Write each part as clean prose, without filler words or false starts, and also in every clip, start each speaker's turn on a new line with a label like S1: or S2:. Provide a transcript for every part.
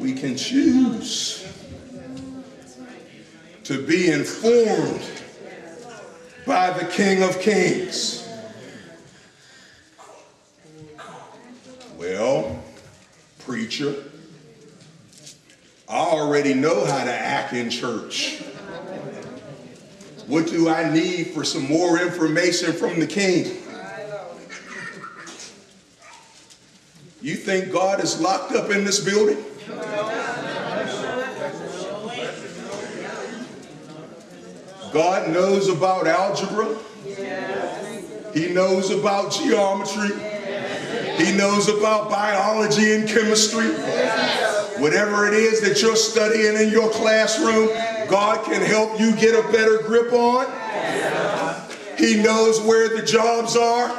S1: We can choose to be informed by the King of Kings. Well, preacher, I already know how to act in church. What do I need for some more information from the King? You think God is locked up in this building? God knows about algebra. He knows about geometry. He knows about biology and chemistry. Whatever it is that you're studying in your classroom, God can help you get a better grip on. He knows where the jobs are.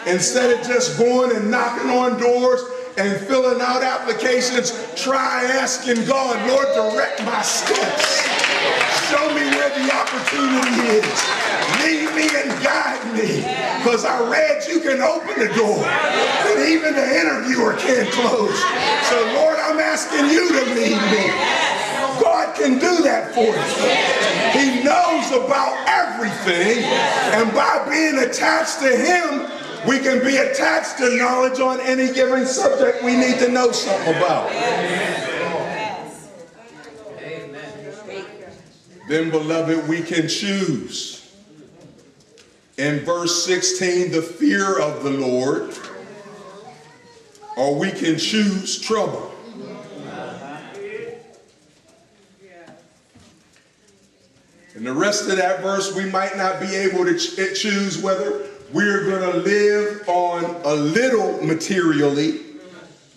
S1: Instead of just going and knocking on doors and filling out applications, try asking God, Lord, direct my steps. Show me where the opportunity is. Lead me and guide me. Because I read you can open the door, but even the interviewer can't close. So Lord, I'm asking you to lead me. God can do that for you. He knows about everything, and by being attached to Him, we can be attached to knowledge on any given subject we need to know something about. Then, beloved, we can choose. In verse 16, the fear of the Lord, or we can choose trouble. In the rest of that verse, we might not be able to choose whether we're going to live on a little materially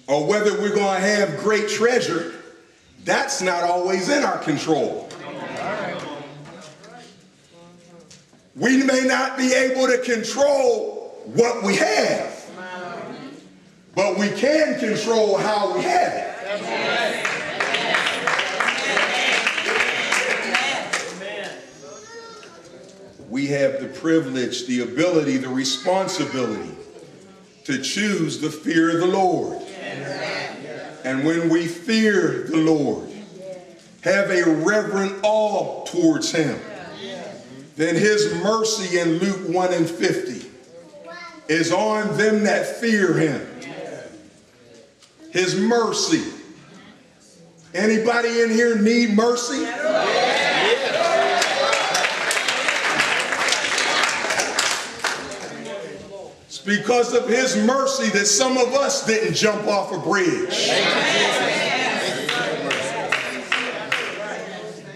S1: or whether we're going to have great treasure. That's not always in our control. We may not be able to control what we have, but we can control how we have it. We have the privilege, the ability, the responsibility to choose the fear of the Lord. And when we fear the Lord, have a reverent awe towards Him, then His mercy in Luke 1:50 is on them that fear Him. His mercy. Anybody in here need mercy? It's because of His mercy that some of us didn't jump off a bridge.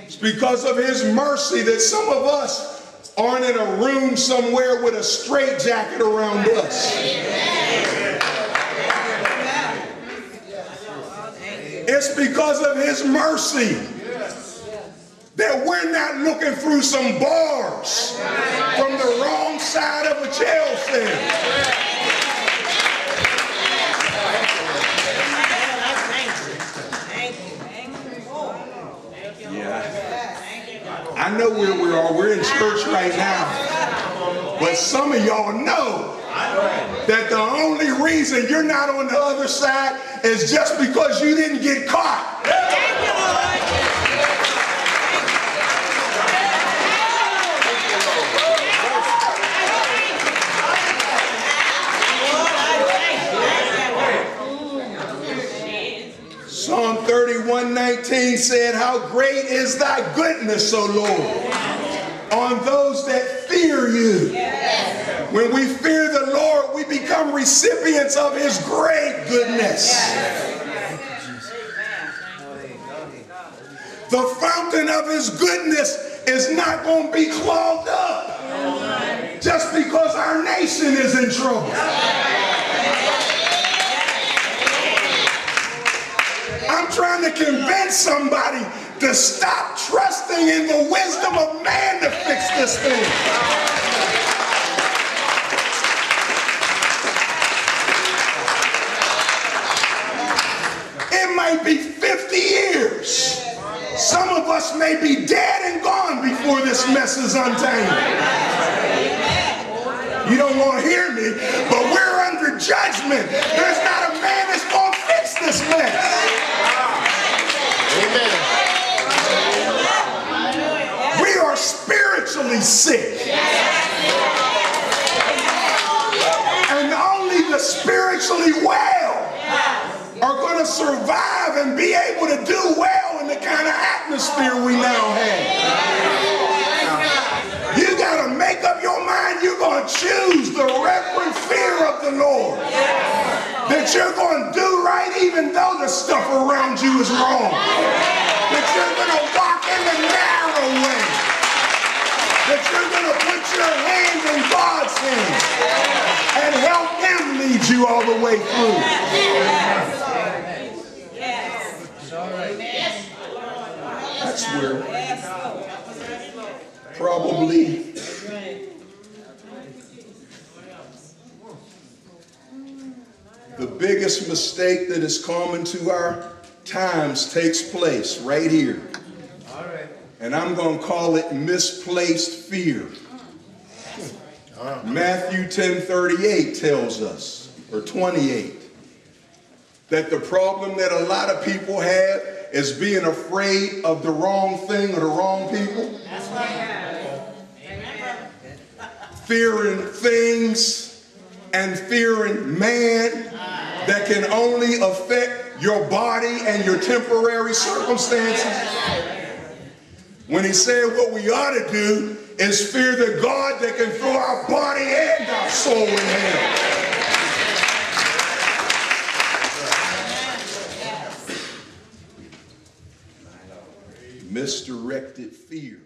S1: It's because of His mercy that some of us aren't in a room somewhere with a straitjacket around us. It's because of His mercy that we're not looking through some bars from the wrong side of a jail cell. I know where we are. We're in church right now. But some of y'all know that the only reason you're not on the other side is just because you didn't get caught. Psalm 31:19 said, how great is thy goodness, O Lord, on those that fear you. Yes. When we fear the Lord, we become recipients of His great goodness. Yes. The fountain of His goodness is not going to be clogged up just because our nation is in trouble. I'm trying to convince somebody to stop trusting in the wisdom of man to fix this thing. It might be 50 years. Some of us may be dead and gone before this mess is untangled. You don't want to hear me, but we're under judgment. There's not a man that's going to fix this mess. spiritually sick. And only the spiritually well are going to survive and be able to do well in the kind of atmosphere we now have. You got to make up your mind you're going to choose the reverent fear of the Lord. That you're going to do right even though the stuff around you is wrong. That you're going to walk in the narrow way. That you're going to put your hand in God's hand and help Him lead you all the way through. That's where probably the biggest mistake that is common to our times takes place right here. And I'm going to call it misplaced fear. Matthew 10:38 tells us, or 28, that the problem that a lot of people have is being afraid of the wrong thing or the wrong people.
S2: That's right.
S1: Fearing things and fearing man that can only affect your body and your temporary circumstances. When he said what we ought to do is fear the God that can throw our body and our soul in hell. Misdirected fear.